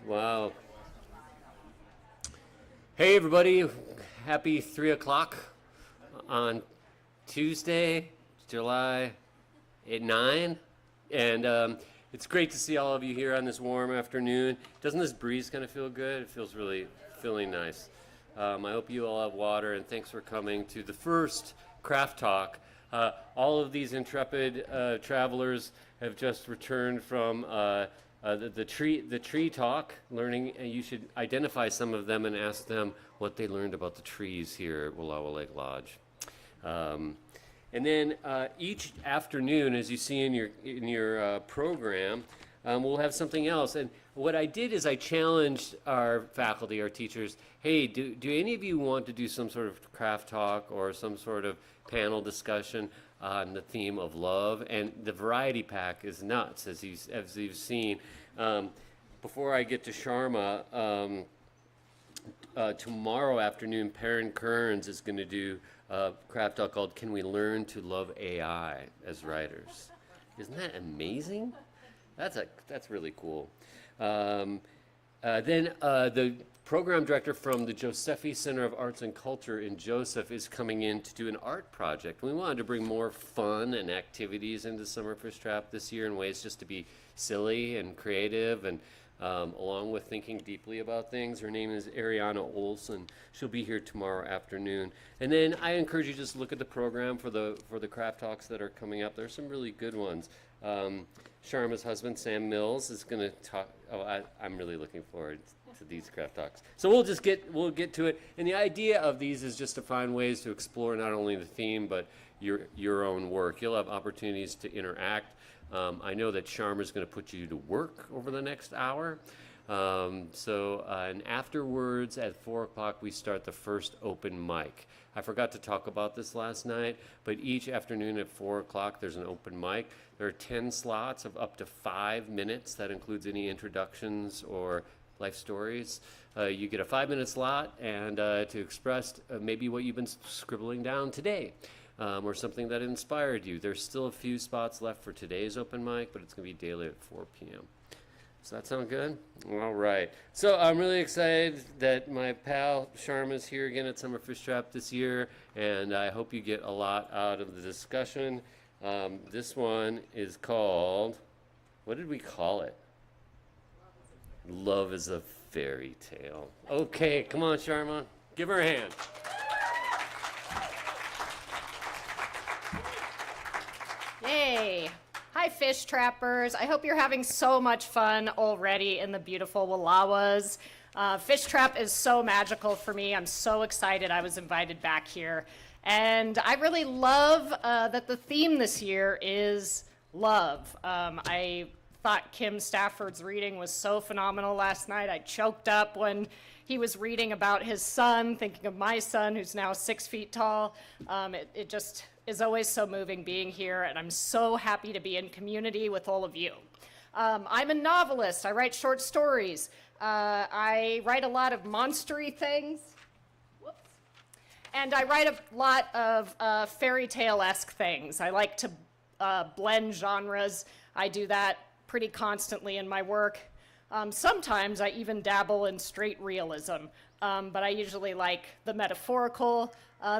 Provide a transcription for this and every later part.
Wow. Hey, everybody. Happy 3 o'clock on Tuesday, July 9. And it's great to see all of you here on this warm afternoon. Doesn't this breeze kind of feel good? It feels really nice. I hope you all have water, and thanks for coming to the first Craft Talk. All of these intrepid travelers have just returned from the tree talk, learning, and you should identify some of them and ask them what they learned about the trees here at Wallowa Lake Lodge. And then each afternoon, as you see in your program, we'll have something else. And what I did is I challenged our faculty, our teachers, hey, do any of you want to do some sort of craft talk or some sort of panel discussion on the theme of love? And the variety pack is nuts, as you've seen. Before I get to Sharma, tomorrow afternoon, Perrin Kearns is going to do a craft talk called Can We Learn to Love AI as Writers? Isn't that amazing? That's really cool. Then the program director from the Josephi Center of Arts and Culture in Joseph is coming in to do an art project. We wanted to bring more fun and activities into Summer Fishtrap this year in ways just to be silly and creative, and along with thinking deeply about things. Her name is Ariana Olson. She'll be here tomorrow afternoon. And then I encourage you to just look at the program for the craft talks that are coming up. There's some really good ones. Sharma's husband, Sam Mills, is going to talk. I'm really looking forward to these craft talks. So we'll get to it. And the idea of these is just to find ways to explore not only the theme, but your own work. You'll have opportunities to interact. I know that Sharma's going to put you to work over the next hour. And afterwards at 4 o'clock, we start the first open mic. I forgot to talk about this last night, but each afternoon at 4 o'clock, there's an open mic. There are 10 slots of up to 5 minutes. That includes any introductions or life stories. You get a 5-minute slot and to express maybe what you've been scribbling down today. Or something that inspired you. There's still a few spots left for today's open mic, but it's going to be daily at 4 p.m. Does that sound good? All right. So I'm really excited that my pal Sharma's here again at Summer Fishtrap this year, and I hope you get a lot out of the discussion. This one is called, what did we call it? Love is a Fairy Tale. Okay, come on, Sharma. Give her a hand. Yay! Hi, fish trappers. I hope you're having so much fun already in the beautiful Wallowas. Fishtrap is so magical for me. I'm so excited I was invited back here. And I really love that the theme this year is love. I thought Kim Stafford's reading was so phenomenal last night. I choked up when he was reading about his son, thinking of my son, who's now 6 feet tall. It just is always so moving being here, and I'm so happy to be in community with all of you. I'm a novelist. I write short stories. I write a lot of monstery things. Whoops. And I write a lot of fairy tale-esque things. I like to blend genres. I do that pretty constantly in my work. Sometimes I even dabble in straight realism, but I usually like the metaphorical,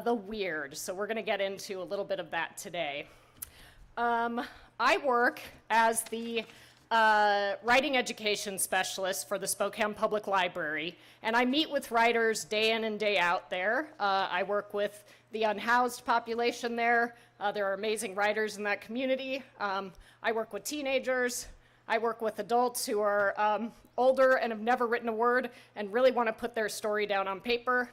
the weird. So we're going to get into a little bit of that today. I work as the writing education specialist for the Spokane Public Library, and I meet with writers day in and day out there. I work with the unhoused population there. There are amazing writers in that community. I work with teenagers. I work with adults who are older and have never written a word and really want to put their story down on paper.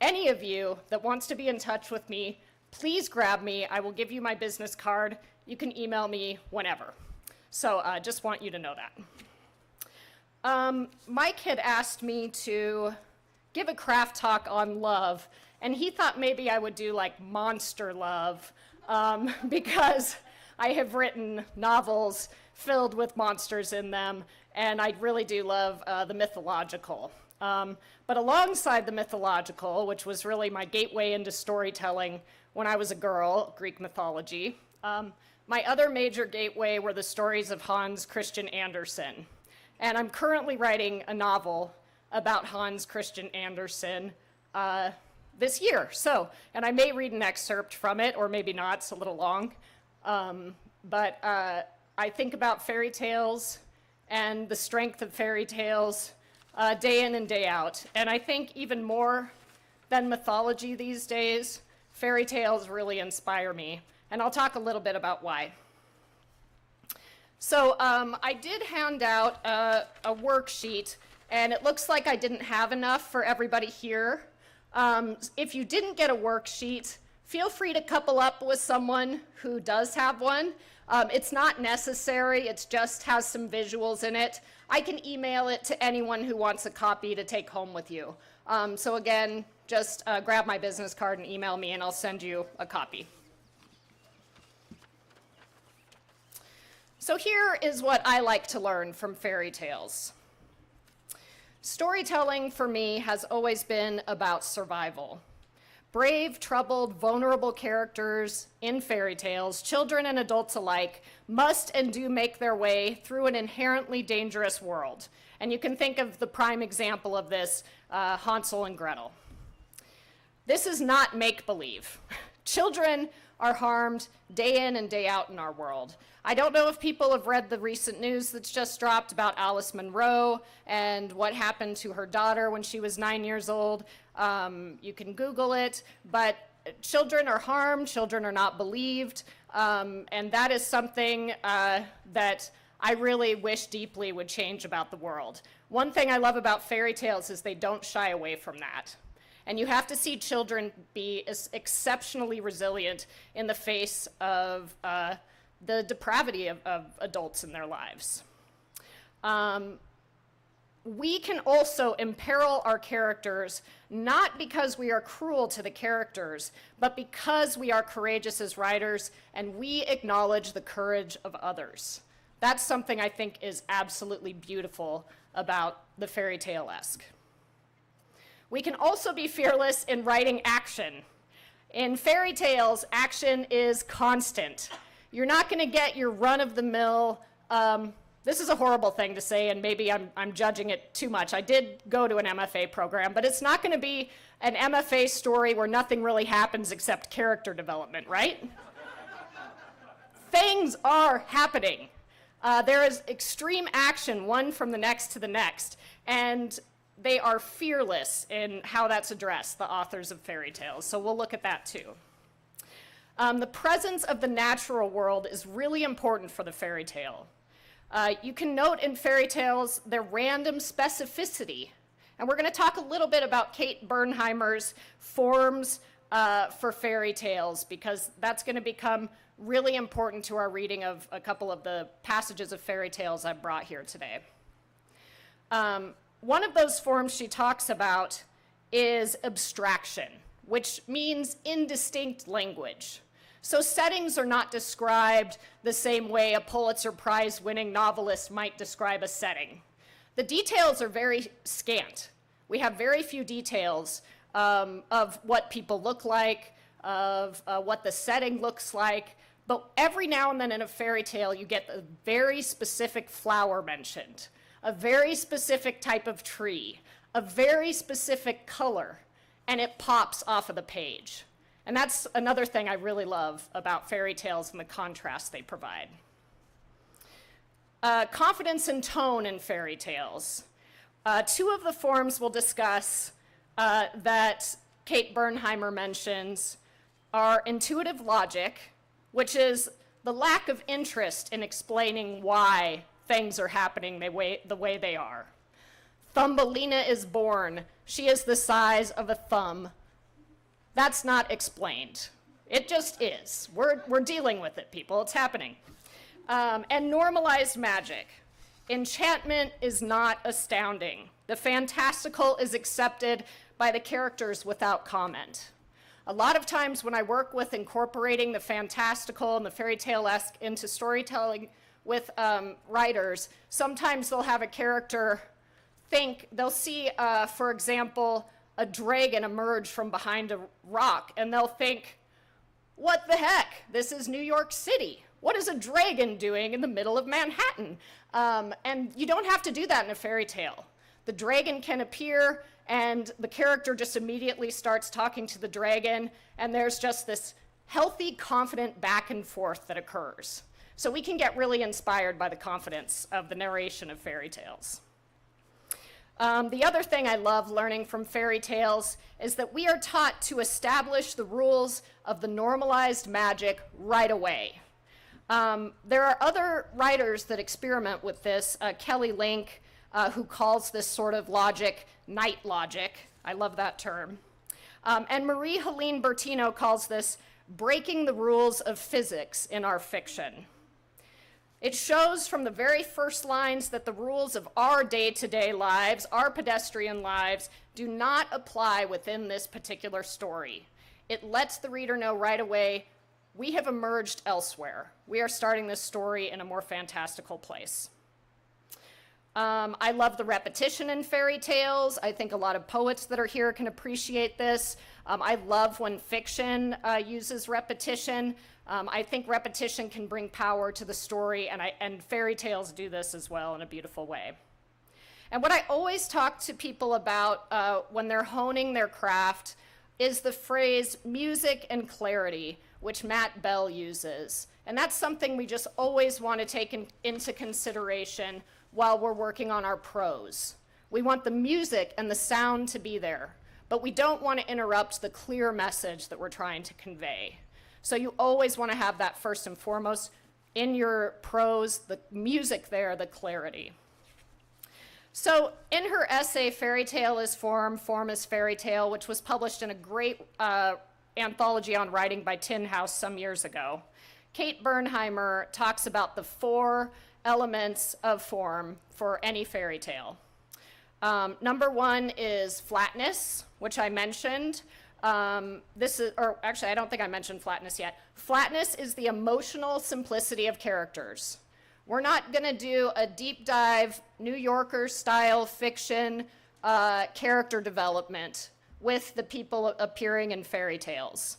Any of you that wants to be in touch with me, please grab me. I will give you my business card. You can email me whenever. So just want you to know that. Mike had asked me to give a craft talk on love, and he thought maybe I would do like monster love because I have written novels filled with monsters in them, and I really do love the mythological. But alongside the mythological, which was really my gateway into storytelling when I was a girl, Greek mythology, my other major gateway were the stories of Hans Christian Andersen. And I'm currently writing a novel about Hans Christian Andersen this year. So, and I may read an excerpt from it, or maybe not, it's a little long. But I think about fairy tales and the strength of fairy tales day in and day out. And I think even more than mythology these days, fairy tales really inspire me. And I'll talk a little bit about why. So I did hand out a worksheet, and it looks like I didn't have enough for everybody here. If you didn't get a worksheet, feel free to couple up with someone who does have one. It's not necessary, it just has some visuals in it. I can email it to anyone who wants a copy to take home with you. So again, just grab my business card and email me and I'll send you a copy. So here is what I like to learn from fairy tales. Storytelling for me has always been about survival. Brave, troubled, vulnerable characters in fairy tales, children and adults alike, must and do make their way through an inherently dangerous world. And you can think of the prime example of this, Hansel and Gretel. This is not make-believe. Children are harmed day in and day out in our world. I don't know if people have read the recent news that's just dropped about Alice Munro and what happened to her daughter when she was 9 years old. You can Google it, but children are harmed, children are not believed, and that is something that I really wish deeply would change about the world. One thing I love about fairy tales is they don't shy away from that. And you have to see children be exceptionally resilient in the face of the depravity of adults in their lives. We can also imperil our characters, not because we are cruel to the characters, but because we are courageous as writers and we acknowledge the courage of others. That's something I think is absolutely beautiful about the fairy tale-esque. We can also be fearless in writing action. In fairy tales, action is constant. You're not going to get your run-of-the-mill, this is a horrible thing to say, and maybe I'm judging it too much. I did go to an MFA program, but it's not going to be an MFA story where nothing really happens except character development, right? Things are happening. There is extreme action, one from the next to the next, and they are fearless in how that's addressed, the authors of fairy tales. So we'll look at that too. The presence of the natural world is really important for the fairy tale. You can note in fairy tales their random specificity. And we're going to talk a little bit about Kate Bernheimer's forms for fairy tales, because that's going to become really important to our reading of a couple of the passages of fairy tales I've brought here today. One of those forms she talks about is abstraction, which means indistinct language. So settings are not described the same way a Pulitzer Prize winning novelist might describe a setting. The details are very scant. We have very few details of what people look like, of what the setting looks like, but every now and then in a fairy tale you get a very specific flower mentioned, a very specific type of tree, a very specific color, and it pops off of the page. And that's another thing I really love about fairy tales and the contrast they provide. Confidence and tone in fairy tales. Two of the forms we'll discuss that Kate Bernheimer mentions are intuitive logic, which is the lack of interest in explaining why things are happening the way they are. Thumbelina is born. She is the size of a thumb. That's not explained. It just is. We're dealing with it, people. It's happening. And normalized magic. Enchantment is not astounding. The fantastical is accepted by the characters without comment. A lot of times when I work with incorporating the fantastical and the fairy tale-esque into storytelling with writers, sometimes they'll have a character they'll see, for example, a dragon emerge from behind a rock, and they'll think, What the heck? This is New York City. What is a dragon doing in the middle of Manhattan? And you don't have to do that in a fairy tale. The dragon can appear, and the character just immediately starts talking to the dragon, and there's just this healthy, confident back and forth that occurs. So we can get really inspired by the confidence of the narration of fairy tales. The other thing I love learning from fairy tales is that we are taught to establish the rules of the normalized magic right away. There are other writers that experiment with this. Kelly Link, who calls this sort of logic night logic. I love that term. And Marie-Helene Bertino calls this breaking the rules of physics in our fiction. It shows from the very first lines that the rules of our day-to-day lives, our pedestrian lives, do not apply within this particular story. It lets the reader know right away, we have emerged elsewhere. We are starting this story in a more fantastical place. I love the repetition in fairy tales. I think a lot of poets that are here can appreciate this. I love when fiction uses repetition. I think repetition can bring power to the story, and fairy tales do this as well in a beautiful way. And what I always talk to people about when they're honing their craft is the phrase music and clarity, which Matt Bell uses. And that's something we just always want to take into consideration while we're working on our prose. We want the music and the sound to be there, but we don't want to interrupt the clear message that we're trying to convey. So you always want to have that first and foremost in your prose, the music there, the clarity. So in her essay, Fairy Tale is Form, Form is Fairy Tale, which was published in a great anthology on writing by Tin House some years ago, Kate Bernheimer talks about the 4 elements of form for any fairy tale. Number 1 is flatness, which I mentioned. Actually, I don't think I mentioned flatness yet. Flatness is the emotional simplicity of characters. We're not going to do a deep dive New Yorker style fiction character development with the people appearing in fairy tales.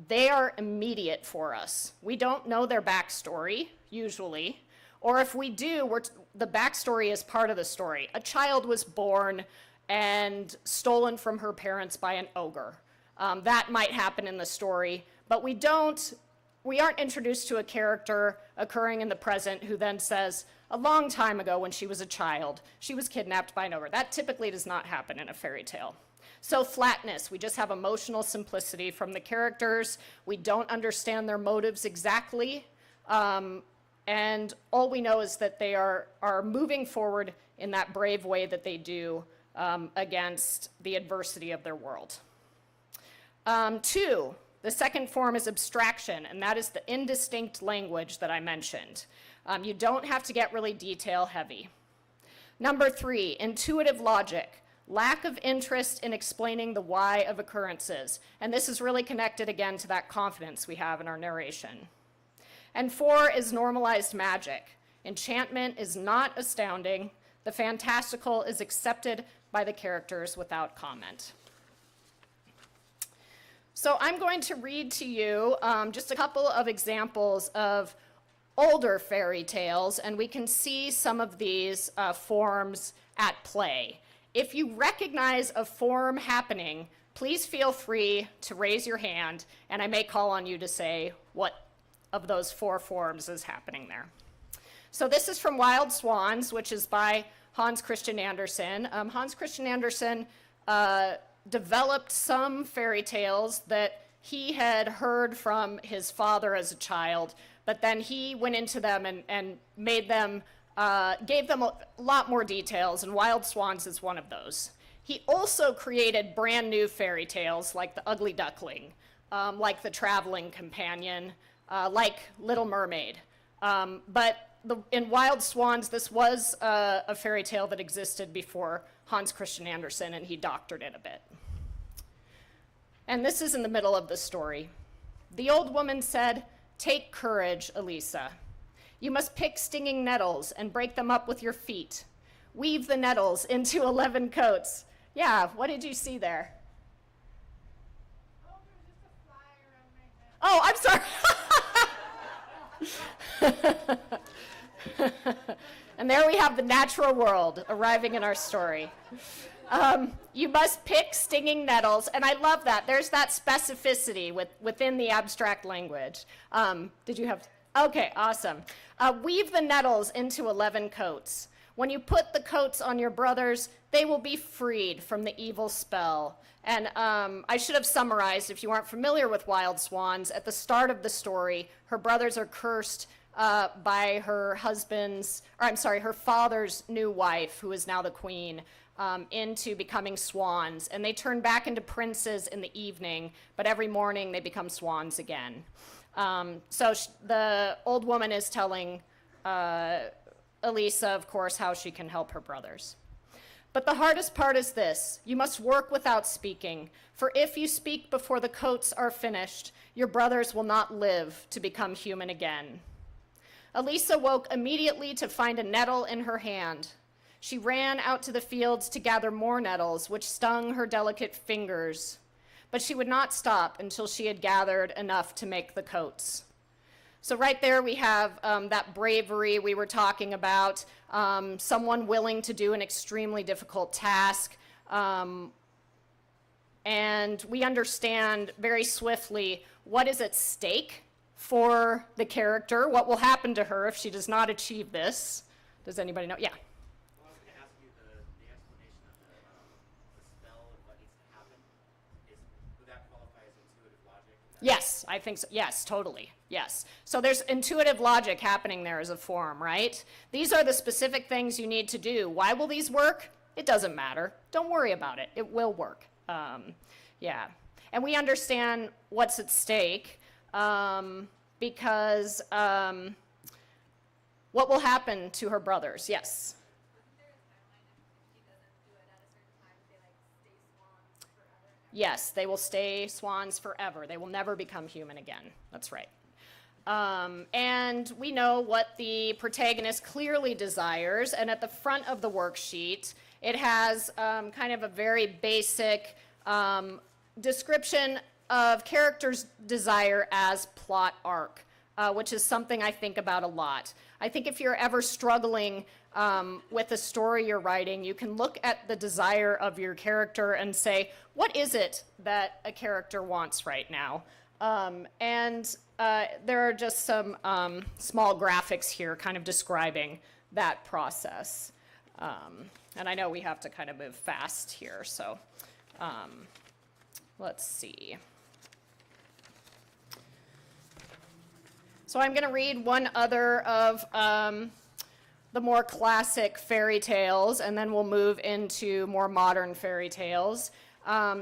They are immediate for us. We don't know their backstory, usually. Or if we do, the backstory is part of the story. A child was born and stolen from her parents by an ogre. That might happen in the story, but we aren't introduced to a character occurring in the present who then says, a long time ago when she was a child, she was kidnapped by an ogre. That typically does not happen in a fairy tale. So flatness, we just have emotional simplicity from the characters. We don't understand their motives exactly. And all we know is that they are moving forward in that brave way that they do against the adversity of their world. 2, the second form is abstraction, and that is the indistinct language that I mentioned. You don't have to get really detail heavy. Number 3, intuitive logic, lack of interest in explaining the why of occurrences. And this is really connected again to that confidence we have in our narration. And 4 is normalized magic. Enchantment is not astounding. The fantastical is accepted by the characters without comment. So I'm going to read to you just a couple of examples of older fairy tales, and we can see some of these forms at play. If you recognize a form happening, please feel free to raise your hand, and I may call on you to say what of those 4 forms is happening there. So this is from Wild Swans, which is by Hans Christian Andersen. Hans Christian Andersen developed some fairy tales that he had heard from his father as a child, but then he went into them and made them, gave them a lot more details, and Wild Swans is one of those. He also created brand new fairy tales like The Ugly Duckling, like The Traveling Companion, like Little Mermaid. But in Wild Swans, this was a fairy tale that existed before Hans Christian Andersen, and he doctored it a bit. And this is in the middle of the story. The old woman said, "Take courage, Elisa. You must pick stinging nettles and break them up with your feet. Weave the nettles into 11 coats." Yeah, what did you see there? Oh, there's just a fly around my head. And there we have the natural world arriving in our story. You must pick stinging nettles, and I love that. There's that specificity within the abstract language. Did you have? Okay, awesome. Weave the nettles into 11 coats. When you put the coats on your brothers, they will be freed from the evil spell. And I should have summarized, if you aren't familiar with wild swans, at the start of the story, her brothers are cursed by her father's new wife, who is now the queen, into becoming swans. And they turn back into princes in the evening, but every morning they become swans again. The old woman is telling Elisa, of course, how she can help her brothers. But the hardest part is this: you must work without speaking, for if you speak before the coats are finished, your brothers will not live to become human again. Elisa woke immediately to find a nettle in her hand. She ran out to the fields to gather more nettles, which stung her delicate fingers. But she would not stop until she had gathered enough to make the coats. So right there we have that bravery we were talking about, someone willing to do an extremely difficult task. And we understand very swiftly what is at stake for the character, what will happen to her if she does not achieve this. Does anybody know? Yeah. Well, I was going to ask you the explanation of the spell and what needs to happen. Would that qualify as intuitive logic? Yes, I think so. Yes, totally. Yes. So there's intuitive logic happening there as a form, right? These are the specific things you need to do. Why will these work? It doesn't matter. Don't worry about it. It will work. Yeah. And we understand what's at stake because what will happen to her brothers? Yes. Yes, they will stay swans forever. They will never become human again. That's right. And we know what the protagonist clearly desires. And at the front of the worksheet, it has kind of a very basic description of character's desire as plot arc, which is something I think about a lot. I think if you're ever struggling with a story you're writing, you can look at the desire of your character and say, what is it that a character wants right now? There are just some small graphics here kind of describing that process. And I know we have to kind of move fast here, so let's see. So I'm going to read one other of the more classic fairy tales, and then we'll move into more modern fairy tales.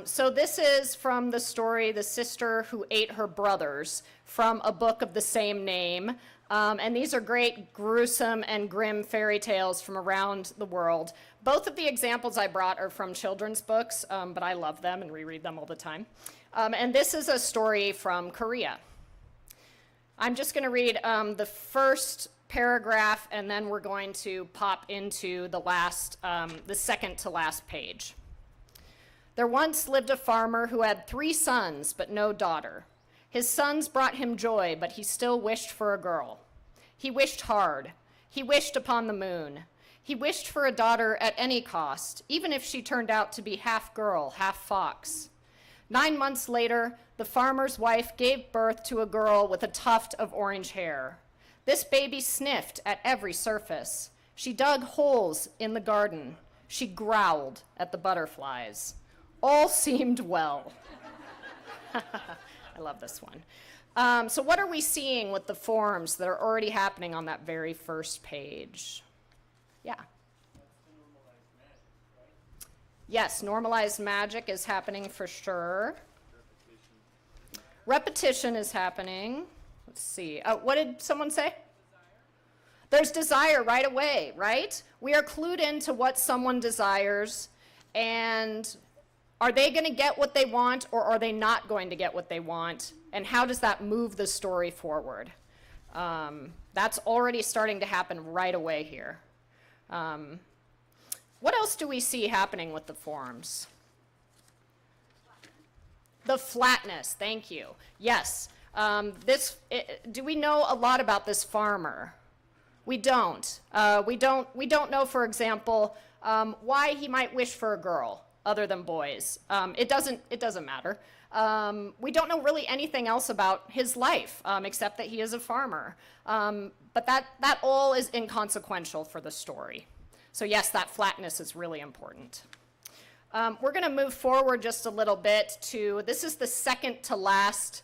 So this is from the story, The Sister Who Ate Her Brothers, from a book of the same name. And these are great, gruesome, and grim fairy tales from around the world. Both of the examples I brought are from children's books, but I love them and reread them all the time. And this is a story from Korea. I'm just going to read the first paragraph, and then we're going to pop into the second to last page. There once lived a farmer who had 3 sons, but no daughter. His sons brought him joy, but he still wished for a girl. He wished hard. He wished upon the moon. He wished for a daughter at any cost, even if she turned out to be half girl, half fox. 9 months later, the farmer's wife gave birth to a girl with a tuft of orange hair. This baby sniffed at every surface. She dug holes in the garden. She growled at the butterflies. All seemed well. I love this one. So what are we seeing with the forms that are already happening on that very first page? Yeah. Yes, normalized magic is happening for sure. Repetition is happening. Let's see. What did someone say? There's desire right away, right? We are clued into what someone desires, and are they going to get what they want, or are they not going to get what they want? And how does that move the story forward? That's already starting to happen right away here. What else do we see happening with the forms? The flatness, thank you. Yes, Do we know a lot about this farmer? We don't. We don't know, for example, why he might wish for a girl other than boys. It doesn't matter. We don't know really anything else about his life, except that he is a farmer. But that all is inconsequential for the story. So yes, that flatness is really important. We're going to move forward just a little bit to, this is the second to last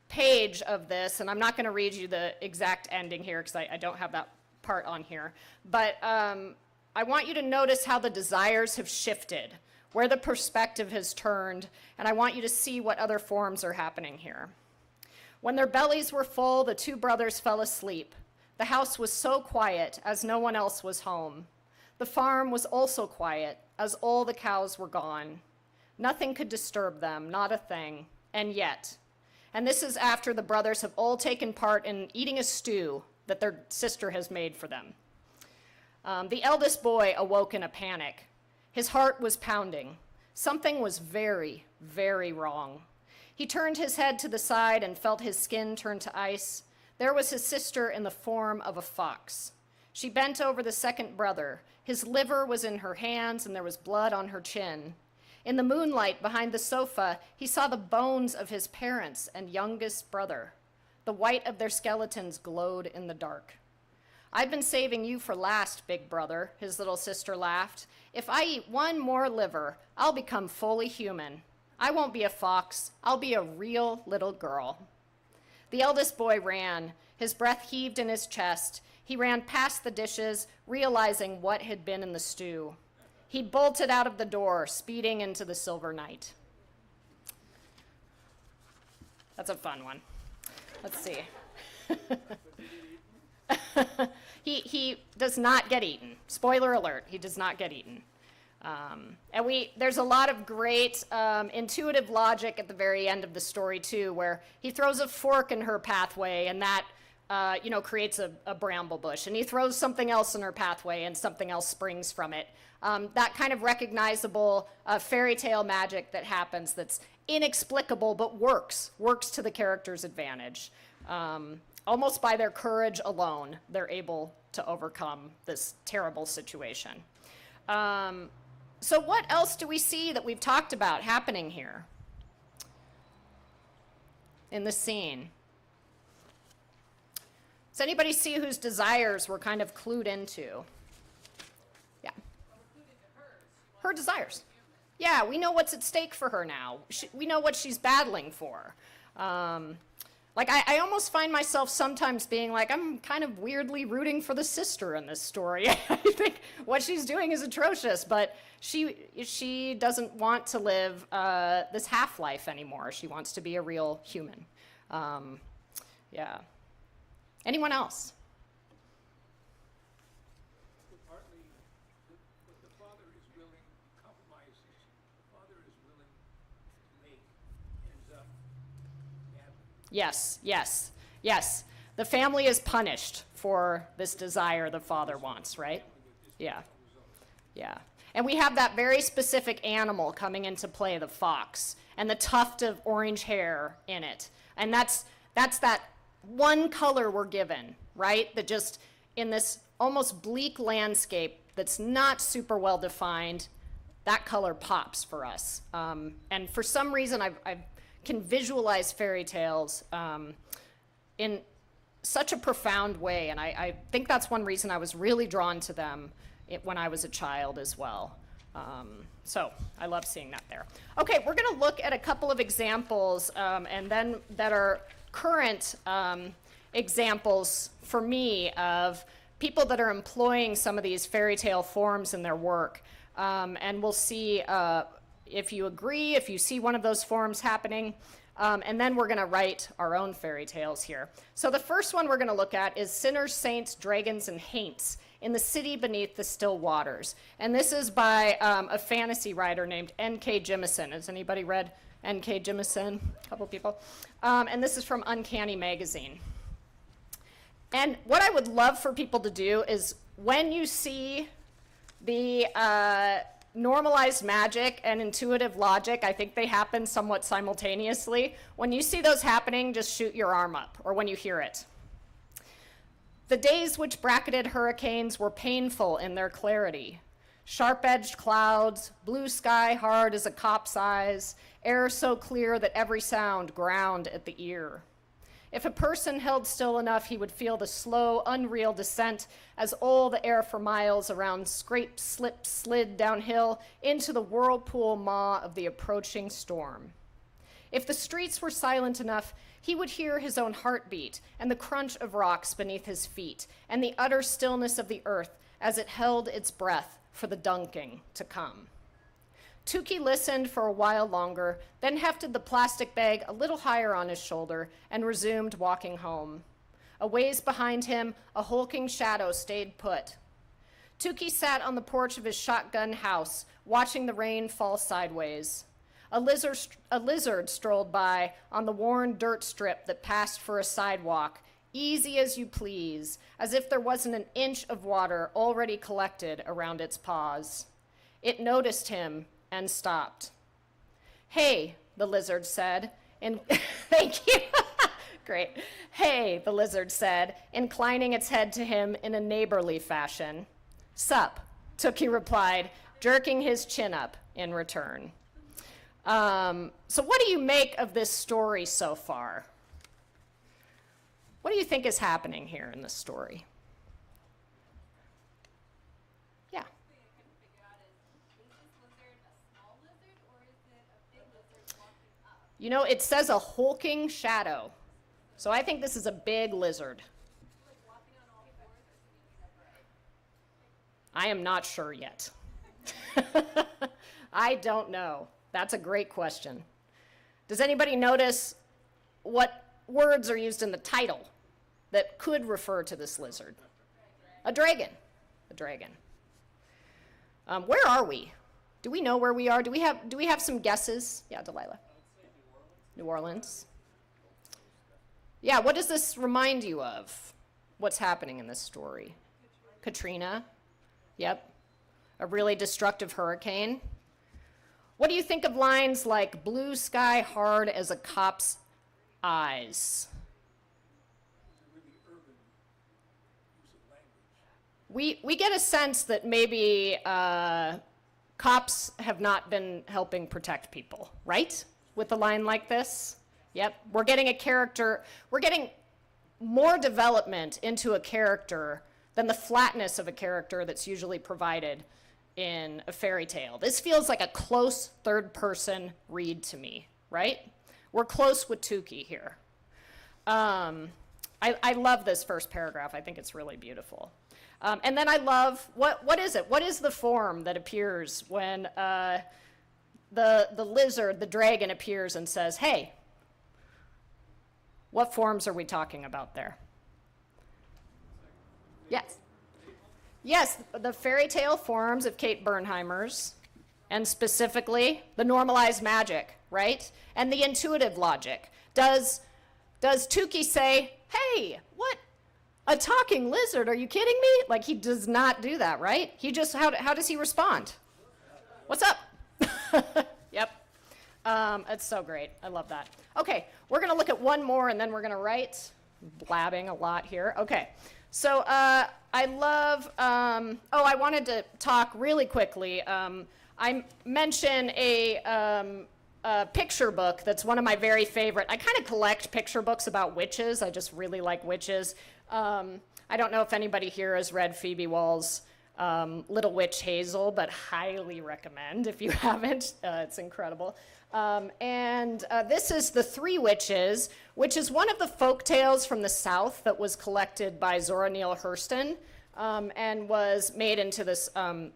page of this, and I'm not going to read you the exact ending here because I don't have that part on here. But I want you to notice how the desires have shifted, where the perspective has turned, and I want you to see what other forms are happening here. When their bellies were full, the two brothers fell asleep. The house was so quiet as no one else was home. The farm was also quiet as all the cows were gone. Nothing could disturb them, not a thing, and yet. And this is after the brothers have all taken part in eating a stew that their sister has made for them. The eldest boy awoke in a panic. His heart was pounding. Something was very, very wrong. He turned his head to the side and felt his skin turn to ice. There was his sister in the form of a fox. She bent over the second brother. His liver was in her hands and there was blood on her chin. In the moonlight behind the sofa, he saw the bones of his parents and youngest brother. The white of their skeletons glowed in the dark. I've been saving you for last, big brother, his little sister laughed. If I eat one more liver, I'll become fully human. I won't be a fox, I'll be a real little girl. The eldest boy ran. His breath heaved in his chest. He ran past the dishes, realizing what had been in the stew. He bolted out of the door, speeding into the silver night. That's a fun one. Let's see. He does not get eaten. Spoiler alert, he does not get eaten. And there's a lot of great intuitive logic at the very end of the story too, where he throws a fork in her pathway and that creates a bramble bush, and he throws something else in her pathway and something else springs from it. That kind of recognizable fairy tale magic that happens that's inexplicable but works to the character's advantage. Almost by their courage alone, they're able to overcome this terrible situation. So what else do we see that we've talked about happening here in the scene? Does anybody see whose desires we're kind of clued into? Yeah. Her desires. Yeah, we know what's at stake for her now. We know what she's battling for. I almost find myself sometimes being like, I'm kind of weirdly rooting for the sister in this story. I think what she's doing is atrocious, but she doesn't want to live this half-life anymore. She wants to be a real human. Yeah. Anyone else? Partly, what the father is willing, compromises, the father is willing to make ends up badly. Yes. The family is punished for this desire the father wants, right? Yeah. And we have that very specific animal coming into play, the fox, and the tuft of orange hair in it. And that's that one color we're given, right? That just in this almost bleak landscape that's not super well defined, that color pops for us. And for some reason, I can visualize fairy tales in such a profound way. And I think that's one reason I was really drawn to them when I was a child as well. So I love seeing that there. Okay, we're going to look at a couple of examples and then that are current examples for me of people that are employing some of these fairy tale forms in their work. And we'll see if you agree, if you see one of those forms happening. And then we're going to write our own fairy tales here. So the first one we're going to look at is Sinners, Saints, Dragons, and Haints in the City Beneath the Still Waters. And this is by a fantasy writer named N.K. Jemisin. Has anybody read N.K. Jemisin? A couple people. And this is from Uncanny Magazine. And what I would love for people to do is when you see the normalized magic and intuitive logic, I think they happen somewhat simultaneously. When you see those happening, just shoot your arm up, or when you hear it. The days which bracketed hurricanes were painful in their clarity. Sharp-edged clouds, blue sky hard as a cop's eyes, air so clear that every sound ground at the ear. If a person held still enough, he would feel the slow, unreal descent as all the air for miles around scraped, slipped, slid downhill into the whirlpool maw of the approaching storm. If the streets were silent enough, he would hear his own heartbeat and the crunch of rocks beneath his feet and the utter stillness of the earth as it held its breath for the dunking to come. Tukey listened for a while longer, then hefted the plastic bag a little higher on his shoulder and resumed walking home. A ways behind him, a hulking shadow stayed put. Tukey sat on the porch of his shotgun house, watching the rain fall sideways. A lizard strolled by on the worn dirt strip that passed for a sidewalk, easy as you please, as if there wasn't an inch of water already collected around its paws. It noticed him and stopped. Hey, the lizard said, thank you. Great. Hey, the lizard said, inclining its head to him in a neighborly fashion. Sup, Tukey replied, jerking his chin up in return. So what do you make of this story so far? What do you think is happening here in this story? Yeah. You know, it says a hulking shadow. So I think this is a big lizard. I am not sure yet. I don't know. That's a great question. Does anybody notice what words are used in the title that could refer to this lizard? A dragon. A dragon. Where are we? Do we know where we are? Do we have some guesses? Yeah, Delilah. New Orleans. Yeah, what does this remind you of? What's happening in this story? Katrina. Yep. A really destructive hurricane. What do you think of lines like blue sky hard as a cop's eyes? We get a sense that maybe cops have not been helping protect people, right? With a line like this? Yep, we're getting a character, we're getting more development into a character than the flatness of a character that's usually provided in a fairy tale. This feels like a close third-person read to me, right? We're close with Tukey here. I love this first paragraph. I think it's really beautiful. And then I love, what is it? What is the form that appears when the lizard, the dragon, appears and says, hey? What forms are we talking about there? Yes. Yes, the fairy tale forms of Kate Bernheimer's, and specifically the normalized magic, right? And the intuitive logic. Does Tukey say, hey, what? A talking lizard, are you kidding me? Like, he does not do that, right? He just, how does he respond? What's up? Yep. It's so great. I love that. Okay, we're going to look at one more, and then we're going to write. Blabbing a lot here. Okay. So I love, I wanted to talk really quickly. I mentioned a picture book that's one of my very favorite. I kind of collect picture books about witches. I just really like witches. I don't know if anybody here has read Phoebe Wall's Little Witch Hazel, but highly recommend if you haven't. It's incredible. This is The Three Witches, which is one of the folk tales from the South that was collected by Zora Neale Hurston and was made into this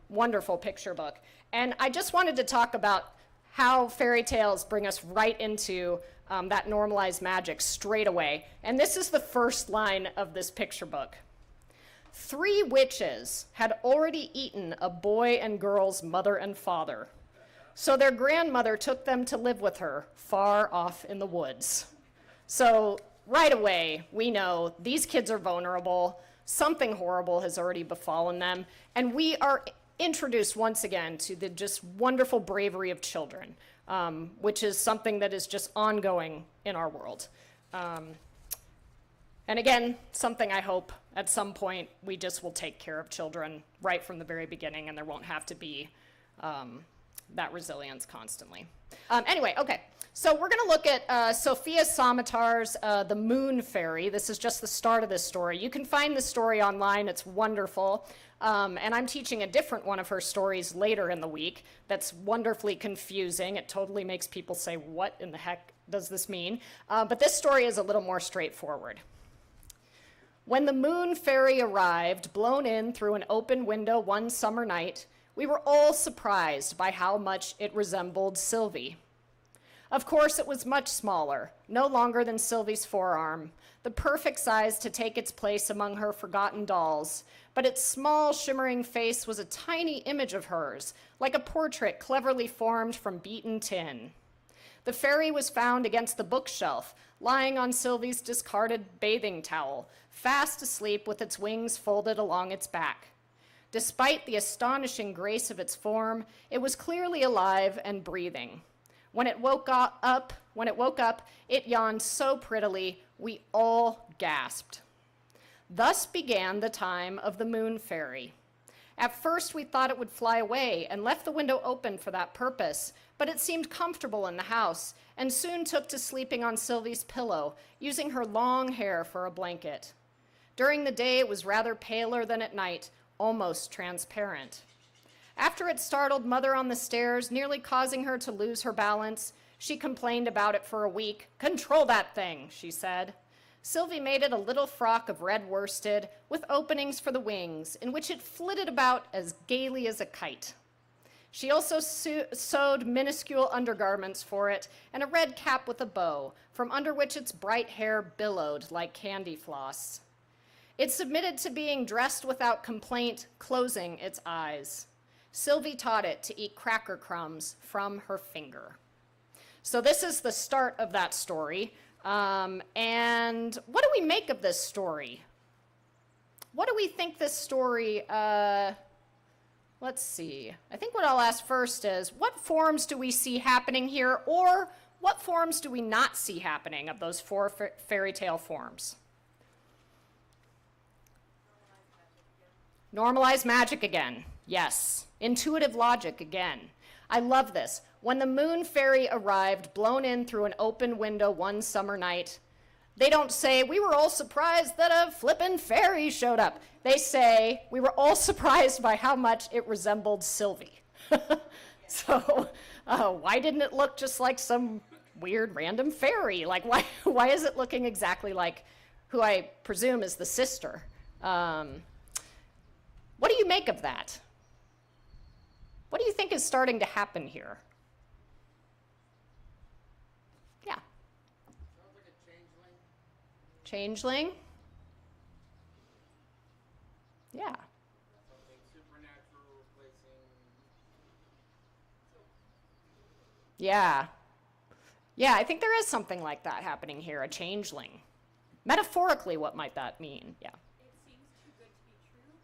wonderful picture book. And I just wanted to talk about how fairy tales bring us right into that normalized magic straight away. And this is the first line of this picture book. 3 witches had already eaten a boy and girl's mother and father. So their grandmother took them to live with her far off in the woods. So right away, we know these kids are vulnerable. Something horrible has already befallen them. And we are introduced once again to the just wonderful bravery of children, which is something that is just ongoing in our world. And again, something I hope at some point we just will take care of children right from the very beginning, and there won't have to be that resilience constantly. Anyway, okay, so we're going to look at Sophia Samatar's The Moon Fairy. This is just the start of this story. You can find the story online. It's wonderful. And I'm teaching a different one of her stories later in the week that's wonderfully confusing. It totally makes people say, what in the heck does this mean? But this story is a little more straightforward. When the Moon Fairy arrived, blown in through an open window one summer night, we were all surprised by how much it resembled Sylvie. Of course, it was much smaller, no longer than Sylvie's forearm, the perfect size to take its place among her forgotten dolls, but its small, shimmering face was a tiny image of hers, like a portrait cleverly formed from beaten tin. The fairy was found against the bookshelf, lying on Sylvie's discarded bathing towel, fast asleep with its wings folded along its back. Despite the astonishing grace of its form, it was clearly alive and breathing. When it woke up, it yawned so prettily, we all gasped. Thus began the time of the Moon Fairy. At first, we thought it would fly away and left the window open for that purpose, but it seemed comfortable in the house and soon took to sleeping on Sylvie's pillow, using her long hair for a blanket. During the day, it was rather paler than at night, almost transparent. After it startled Mother on the stairs, nearly causing her to lose her balance, she complained about it for a week. "Control that thing," she said. Sylvie made it a little frock of red worsted with openings for the wings, in which it flitted about as gaily as a kite. She also sewed minuscule undergarments for it and a red cap with a bow, from under which its bright hair billowed like candy floss. It submitted to being dressed without complaint, closing its eyes. Sylvie taught it to eat cracker crumbs from her finger. So this is the start of that story. And what do we make of this story? What do we think this story, let's see. I think what I'll ask first is, what forms do we see happening here, or what forms do we not see happening of those four fairy tale forms? Normalized magic again. Yes. Intuitive logic again. I love this. When the Moon Fairy arrived, blown in through an open window one summer night, they don't say, "We were all surprised that a flippin' fairy showed up." They say, "We were all surprised by how much it resembled Sylvie." So why didn't it look just like some weird random fairy? Like, why is it looking exactly like who I presume is the sister? What do you make of that? What do you think is starting to happen here? Yeah. Sounds like a changeling. Changeling? Yeah. Something supernatural replacing. Yeah. Yeah, I think there is something like that happening here, a changeling. Metaphorically, what might that mean? Yeah. It seems too good to be true.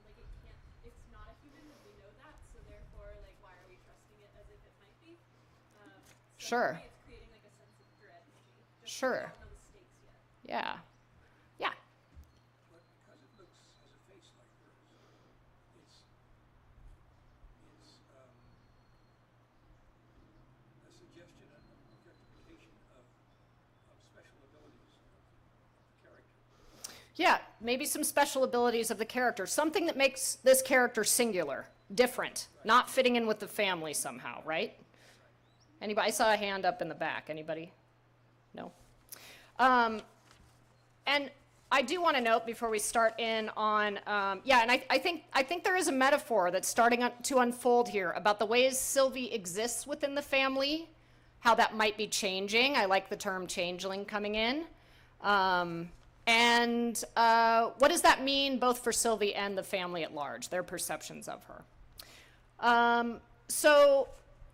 Like it can't, it's not a human, and we know that, so therefore, like, why are we trusting it as if it might be? So Sure. maybe it's creating like a sense of dread, maybe. Just Sure. We don't know the stakes yet. Yeah. Yeah. But because it looks, has a face like hers, it's a suggestion, a representation of special abilities of the character. Yeah, maybe some special abilities of the character. Something that makes this character singular, different, not fitting in with the family somehow, right? Anybody? I saw a hand up in the back. Anybody? No? And I do want to note before we start in on, and I think there is a metaphor that's starting to unfold here about the ways Sylvie exists within the family, how that might be changing. I like the term changeling coming in. And what does that mean both for Sylvie and the family at large, their perceptions of her? So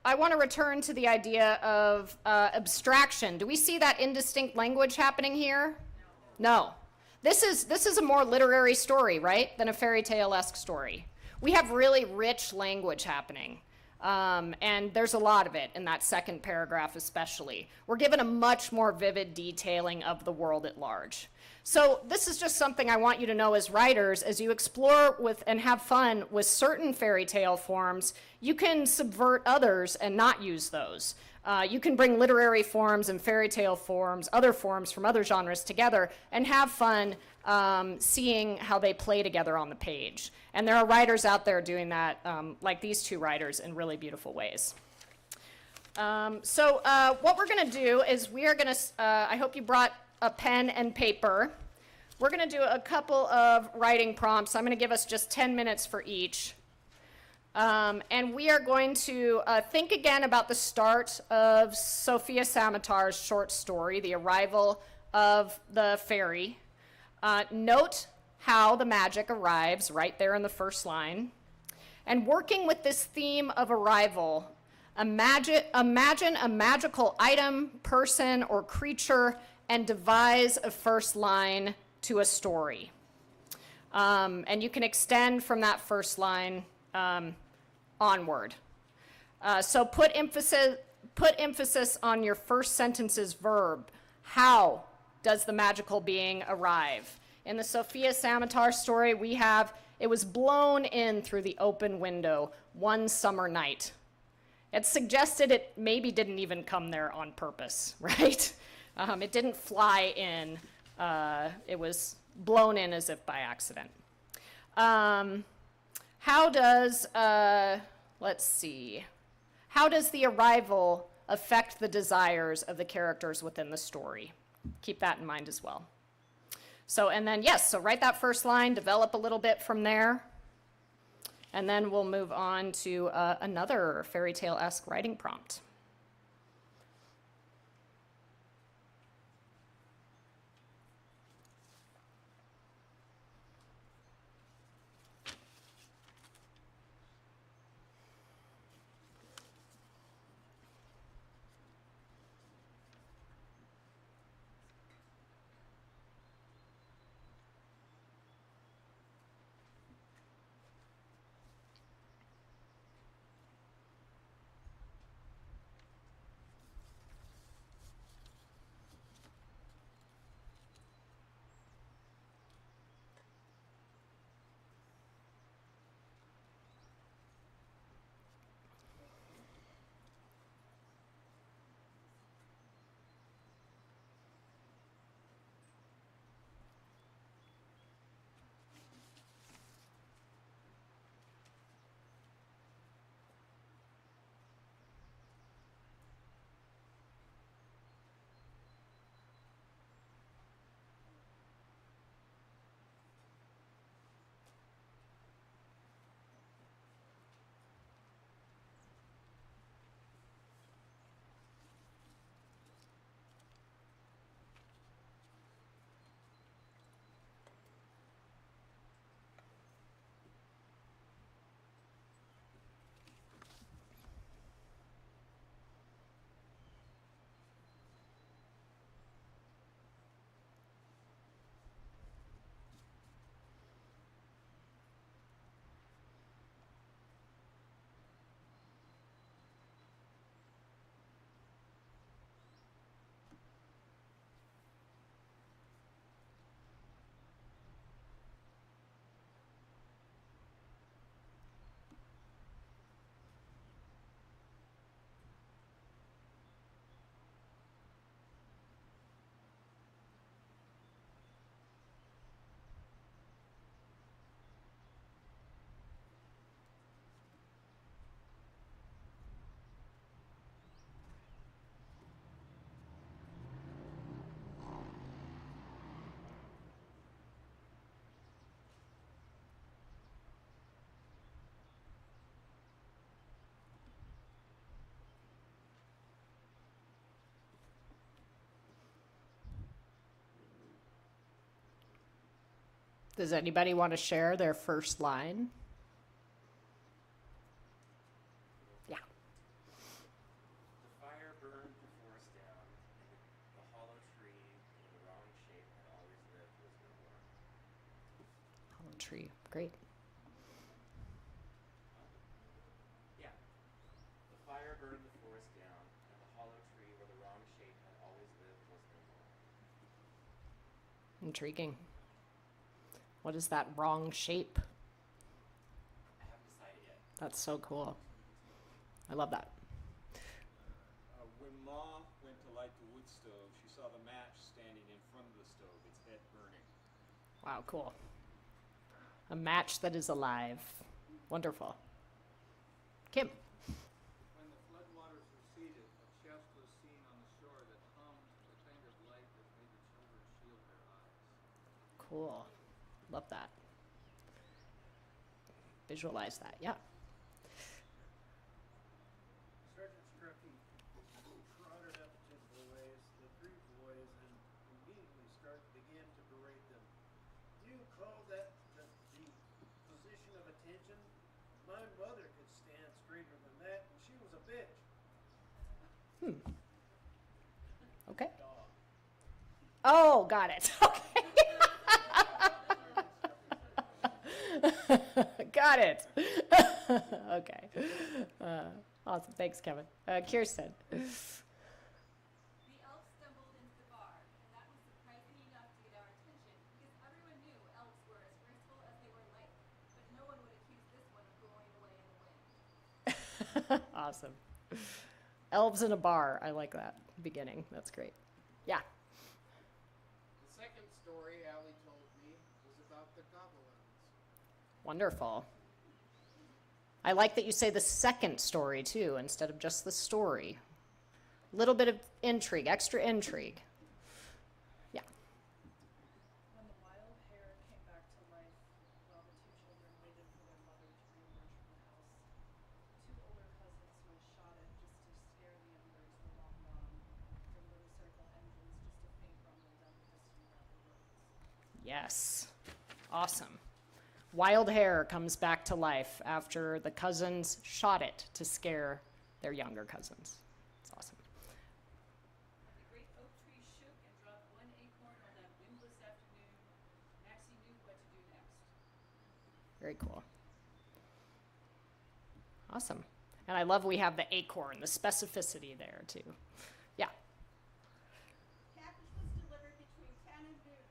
I want to return to the idea of abstraction. Do we see that indistinct language happening here? No. This is a more literary story, right, than a fairy tale-esque story. We have really rich language happening. And there's a lot of it in that second paragraph especially. We're given a much more vivid detailing of the world at large. So this is just something I want you to know as writers. As you explore with and have fun with certain fairy tale forms, you can subvert others and not use those. You can bring literary forms and fairy tale forms, other forms from other genres together and have fun seeing how they play together on the page. And there are writers out there doing that, like these two writers, in really beautiful ways. So what we're going to do is we are going to, I hope you brought a pen and paper. We're going to do a couple of writing prompts. I'm going to give us just 10 minutes for each. And we are going to think again about the start of Sofia Samatar's short story, The Arrival of the Fairy. Note how the magic arrives right there in the first line. And working with this theme of arrival, imagine a magical item, person, or creature and devise a first line to a story. And you can extend from that first line onward. So put emphasis on your first sentence's verb. How does the magical being arrive? In the Sofia Samatar story, we have, it was blown in through the open window one summer night. It suggested it maybe didn't even come there on purpose, right? It didn't fly in. It was blown in as if by accident. How does, let's see, how does the arrival affect the desires of the characters within the story? Keep that in mind as well. So, and then, yes, so write that first line, develop a little bit from there, and then we'll move on to another fairy tale-esque writing prompt. Does anybody want to share their first line? Yeah. The fire burned the forest down, and the hollow tree in the wrong shape had always lived was no more. Hollow tree. Great. Intriguing. What is that wrong shape? I haven't decided yet. That's so cool. I love that. When Ma went to light the wood stove, she saw the match standing in front of the stove, its head burning. Wow, cool. A match that is alive. Wonderful. Kim. When the floodwaters receded, a chest was seen on the shore that hummed the kind of light that made the children shield their eyes. Cool. Love that. Visualize that. Yeah. Sergeant Strucky trotted up to the boys, the three boys, and immediately began to berate them. Do you call that the position of attention? My mother could stand straighter than that, and she was a bitch. Okay. Oh, got it. Okay. Got it. Okay. Awesome. Thanks, Kevin. Kirsten. The elves stumbled into the bar, and that was surprising enough to get our attention because everyone knew elves were as graceful as they were light, but no one would accuse this one of blowing away in the wind. Awesome. Elves in a bar. I like that beginning. That's great. Yeah. The second story Allie told me was about the goblins. Wonderful. I like that you say the second story too, instead of just the story. Little bit of intrigue, extra intrigue. Yeah. When the wild hare came back to life while the two children waited for their mother to reemerge from the house, two older cousins who had shot it just to scare the youngers were long gone, their motorcycle engines just a faint rumble down the distant gravel roads. Yes. Awesome. Wild hare comes back to life after the cousins shot it to scare their younger cousins. It's awesome. When the great oak tree shook and dropped one acorn on that windless afternoon, Maxie knew what to do next. Very cool. Awesome. And I love we have the acorn, the specificity there too. Yeah. Package was delivered between 10 and noon.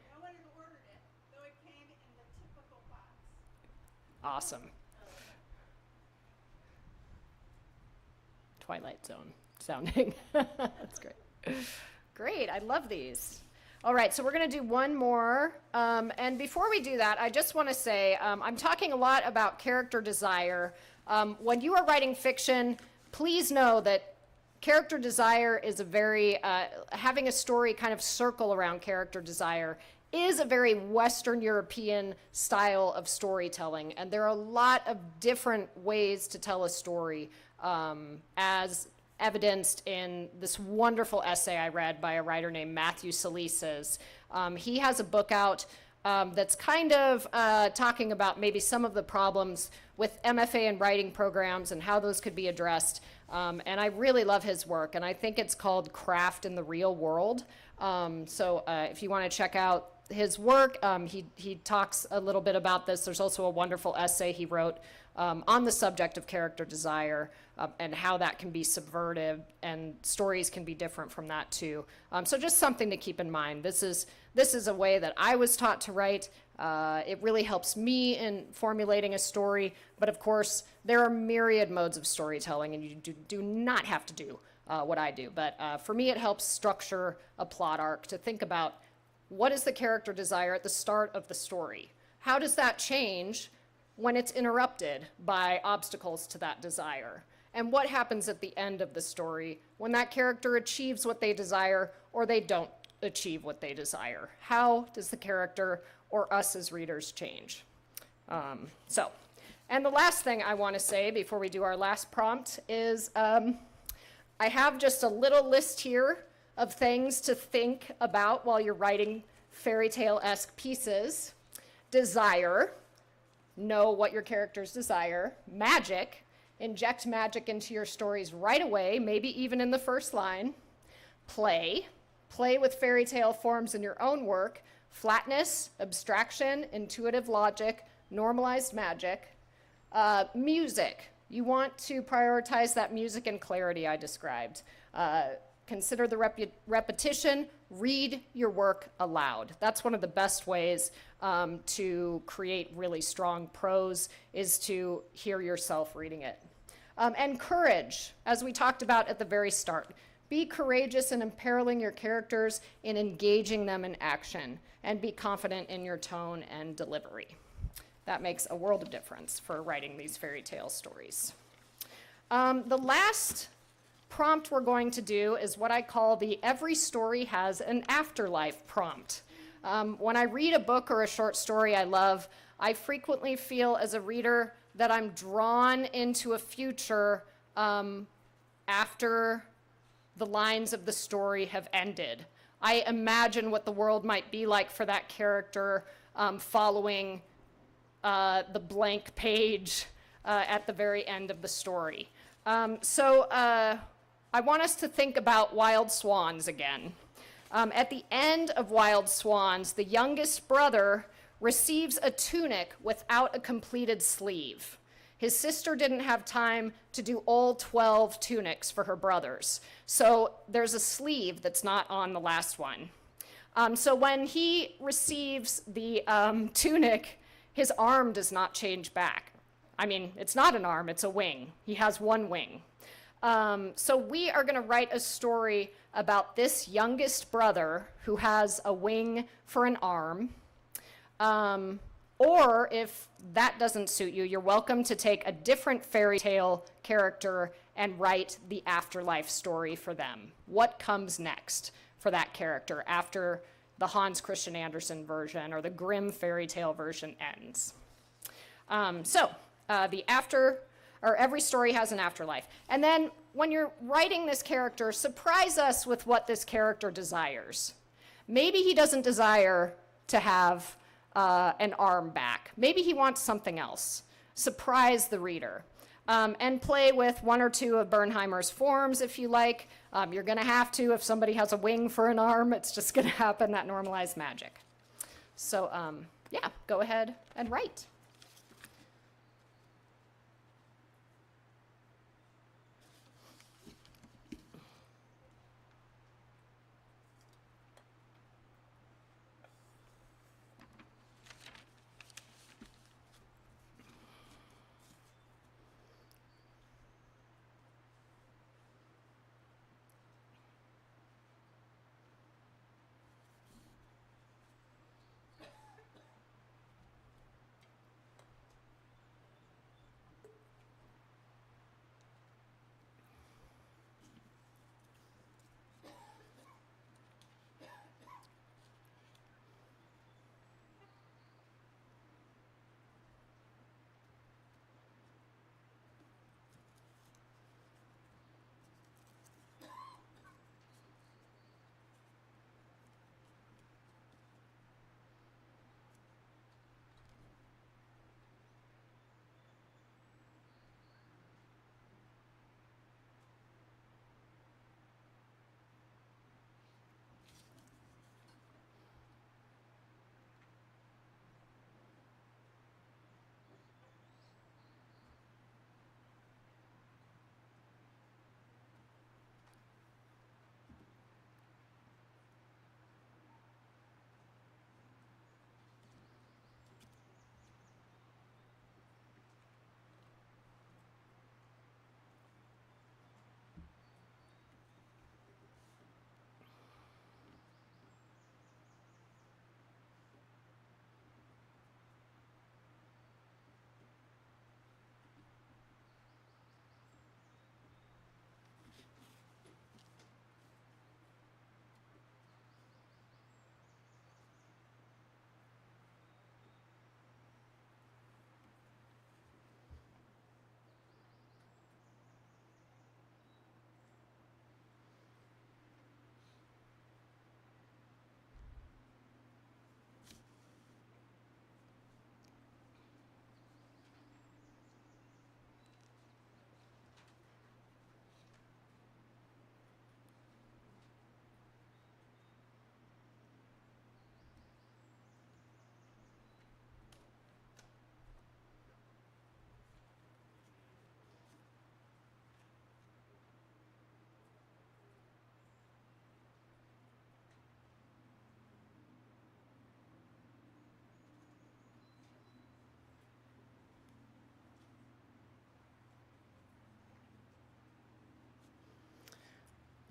No one had ordered it, though it came in the typical box. Awesome. Twilight Zone sounding. That's great. Great. I love these. All right, so we're going to do one more. And before we do that, I just want to say I'm talking a lot about character desire. When you are writing fiction, please know that character desire is a very, having a story kind of circle around character desire is a very Western European style of storytelling. And there are a lot of different ways to tell a story, as evidenced in this wonderful essay I read by a writer named Matthew Salises. He has a book out that's kind of talking about maybe some of the problems with MFA and writing programs and how those could be addressed. And I really love his work, and I think it's called Craft in the Real World. So if you want to check out his work, he talks a little bit about this. There's also a wonderful essay he wrote on the subject of character desire and how that can be subverted, and stories can be different from that too. So just something to keep in mind. This is a way that I was taught to write. It really helps me in formulating a story, but of course there are myriad modes of storytelling, and you do not have to do what I do. But for me, it helps structure a plot arc to think about what is the character desire at the start of the story? How does that change when it's interrupted by obstacles to that desire? And what happens at the end of the story when that character achieves what they desire or they don't achieve what they desire? How does the character or us as readers change? And the last thing I want to say before we do our last prompt is I have just a little list here of things to think about while you're writing fairy tale-esque pieces. Desire, know what your characters desire. Magic, inject magic into your stories right away, maybe even in the first line. Play with fairy tale forms in your own work. Flatness, abstraction, intuitive logic, normalized magic. Music, you want to prioritize that music and clarity I described. consider the repetition, read your work aloud. That's one of the best ways to create really strong prose, is to hear yourself reading it. And courage, as we talked about at the very start. Be courageous in imperiling your characters, in engaging them in action, and be confident in your tone and delivery. That makes a world of difference for writing these fairy tale stories. The last prompt we're going to do is what I call the every story has an afterlife prompt. When I read a book or a short story I love, I frequently feel as a reader that I'm drawn into a future after the lines of the story have ended. I imagine what the world might be like for that character following the blank page at the very end of the story. So I want us to think about Wild Swans again. At the end of Wild Swans, the youngest brother receives a tunic without a completed sleeve. His sister didn't have time to do all 12 tunics for her brothers. So there's a sleeve that's not on the last one. So when he receives the tunic, his arm does not change back. I mean, it's not an arm, it's a wing. He has one wing. So we are going to write a story about this youngest brother who has a wing for an arm. Or if that doesn't suit you, you're welcome to take a different fairy tale character and write the afterlife story for them. What comes next for that character after the Hans Christian Andersen version or the Grimm fairy tale version ends? Every story has an afterlife. And then when you're writing this character, surprise us with what this character desires. Maybe he doesn't desire to have an arm back. Maybe he wants something else. Surprise the reader. And play with one or two of Bernheimer's forms if you like. You're going to have to if somebody has a wing for an arm. It's just going to happen, that normalized magic. So yeah, go ahead and write.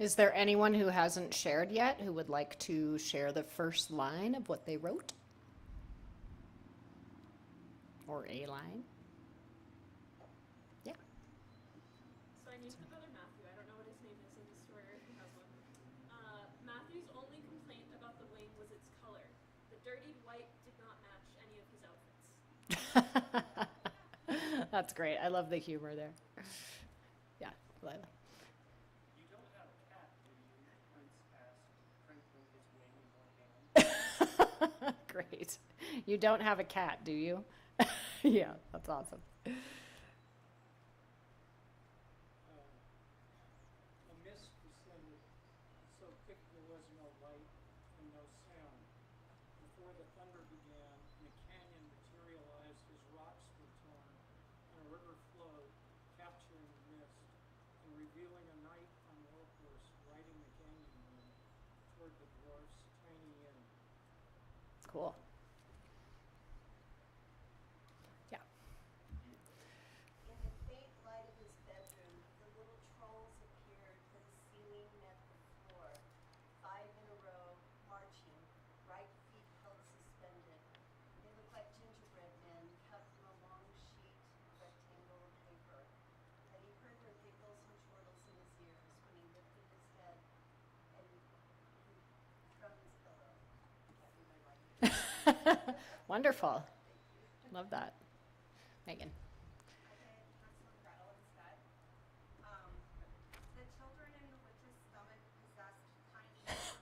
Is there anyone who hasn't shared yet who would like to share the first line of what they wrote? Or a line? Yeah. So I named my brother Matthew. I don't know what his name is in the story or if he has one. Matthew's only complaint about the wing was its color. The dirty white did not match any of his outfits. That's great. I love the humor there. Yeah, Lila. You don't have a cat, do you? Prince asked, crinkling his wing in one hand. Great. You don't have a cat, do you? Yeah, that's awesome. A mist descended, so thick there was no light and no sound. Before the thunder began, in a canyon materialized, his rocks were torn, and a river flowed, capturing the mist, and revealing a knight on a warhorse riding the canyon wind toward the dwarf's tiny inn. Cool. Yeah. In the faint light of his bedroom, the little trolls appeared where the ceiling met the floor, 5 in a row, marching, right feet held suspended. They looked like gingerbread men cut from a long sheet of rectangle of paper. But he heard their giggles and chortles in his ears when he lifted his head and from his pillow. Can't read my writing. Wonderful. Love that. Megan. Okay, Hansel and Gretel instead. The children in the witch's stomach possessed tiny hearts.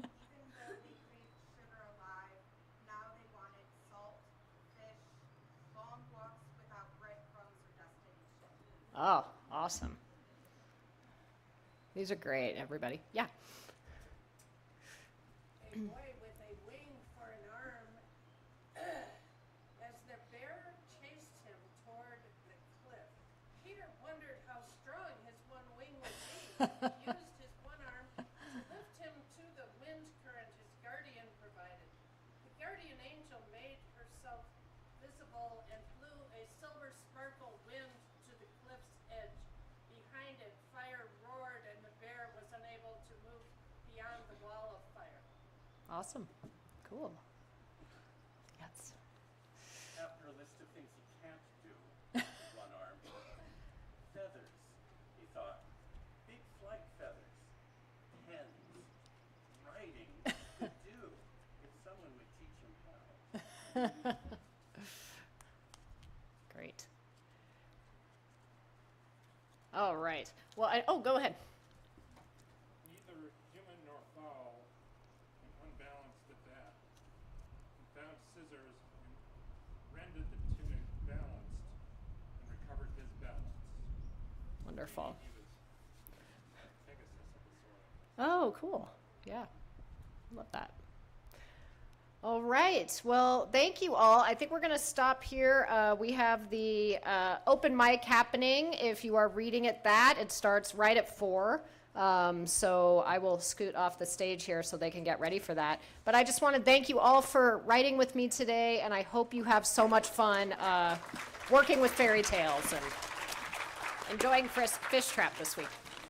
Even though they craved sugar alive, now they wanted salt, fish, long walks without breadcrumbs or destination. Oh, awesome. These are great, everybody. Yeah. A boy with a wing for an arm. As the bear chased him toward the cliff, Peter wondered how strong his one wing would be. He used his one arm to lift him to the wind current his guardian provided. The guardian angel made herself visible and blew a silver sparkle wind to the cliff's edge. Behind it, fire roared and the bear was unable to move beyond the wall of fire. Awesome. Cool. Yes. After a list of things he can't do with one arm. Feathers, he thought. Big flight feathers. Pens. Writing. Could do. If someone would teach him how. Great. All right. Well, go ahead. Neither human nor fowl, and unbalanced at that. He found scissors and rended the tunic balanced and recovered his balance. Wonderful. He was Pegasus of the soil. Oh, cool. Yeah. Love that. All right. Well, thank you all. I think we're going to stop here. We have the open mic happening. If you are reading at that, it starts right at 4. So I will scoot off the stage here so they can get ready for that. But I just want to thank you all for writing with me today, and I hope you have so much fun working with fairy tales and enjoying Fishtrap this week.